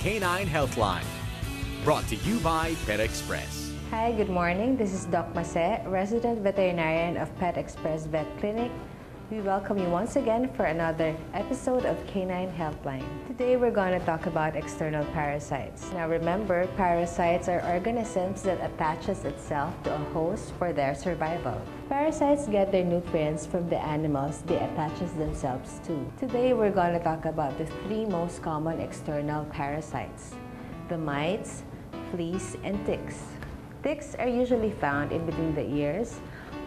K9 HealthLine, brought to you by Pet Express. Hi, good morning. This is Doc Mace, resident veterinarian of Pet Express Vet Clinic. We welcome you once again for another episode of K9 HealthLine. Today we're going to talk about external parasites. Now remember, parasites are organisms that attaches itself to a host for their survival. Parasites get their nutrients from the animals they attaches themselves to. Today we're going to talk about the three most common external parasites: the mites, fleas, and ticks. Ticks are usually found in between the ears,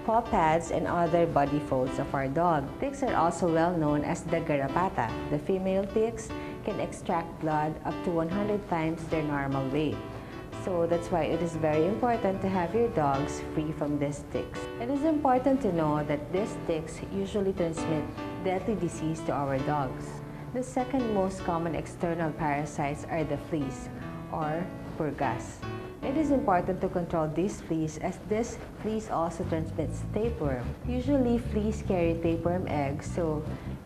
paw pads, and other body folds of our dog. Ticks are also well known as the garrapata. The female ticks can extract blood up to 100 times their normal weight. So that's why it is very important to have your dogs free from these ticks. It is important to know that these ticks usually transmit deadly disease to our dogs. The second most common external parasites are the fleas or purgas. It is important to control these fleas as these fleas also transmits tapeworm. Usually fleas carry tapeworm eggs, so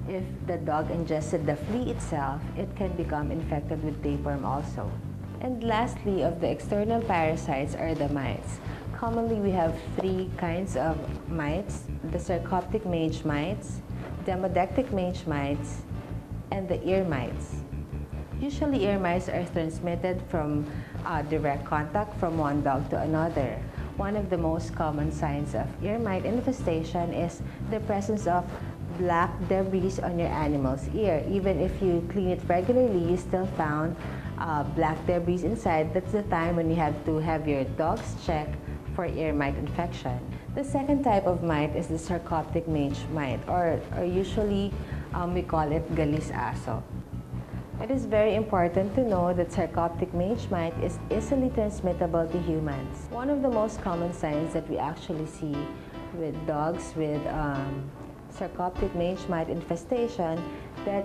if the dog ingested the flea itself, it can become infected with tapeworm also. And lastly, of the external parasites are the mites. Commonly, we have three kinds of mites: the sarcoptic mange mites, demodectic mange mites, and the ear mites. Usually, ear mites are transmitted from direct contact from one dog to another. One of the most common signs of ear mite infestation is the presence of black debris on your animal's ear. Even if you clean it regularly, you still found black debris inside. That's the time when you have to have your dogs check for ear mite infection. The second type of mite is the sarcoptic mange mite, or usually we call it galis aso. It is very important to know that sarcoptic mange mite is easily transmittable to humans. One of the most common signs that we actually see with dogs with sarcoptic mange mite infestation that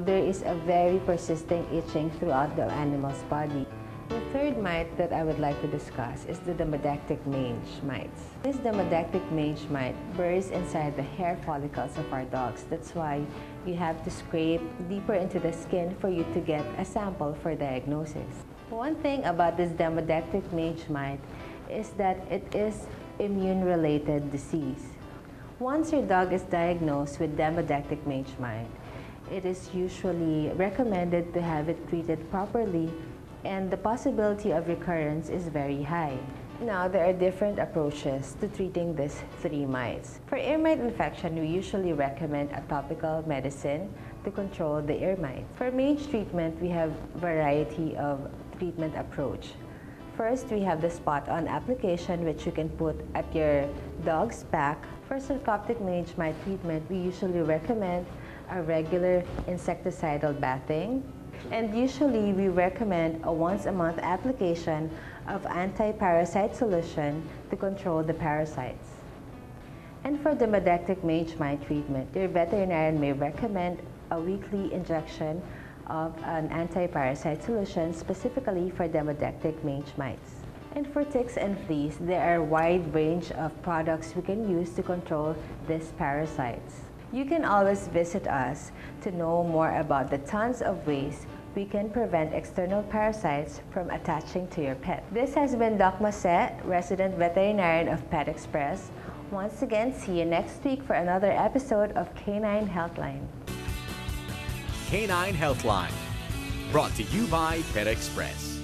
there is a very persistent itching throughout the animal's body. The third mite that I would like to discuss is the demodectic mange mites. This demodectic mange mite burrows inside the hair follicles of our dogs. That's why you have to scrape deeper into the skin for you to get a sample for diagnosis. One thing about this demodectic mange mite is that it is immune-related disease. Once your dog is diagnosed with demodectic mange mite, it is usually recommended to have it treated properly, and the possibility of recurrence is very high. Now, there are different approaches to treating these three mites. For ear mite infection, we usually recommend a topical medicine to control the ear mite. For mange treatment, we have a variety of treatment approach. First, we have the spot-on application, which you can put at your dog's back. For sarcoptic mange mite treatment, we usually recommend a regular insecticidal bathing. And usually, we recommend a once-a-month application of anti-parasite solution to control the parasites. And for demodectic mange mite treatment, your veterinarian may recommend a weekly injection of an anti-parasite solution specifically for demodectic mange mites. And for ticks and fleas, there are a wide range of products we can use to control these parasites. You can always visit us to know more about the tons of ways we can prevent external parasites from attaching to your pet. This has been Doc Mace, resident veterinarian of Pet Express. Once again, see you next week for another episode of K9 HealthLine. K9 HealthLine, brought to you by Pet Express.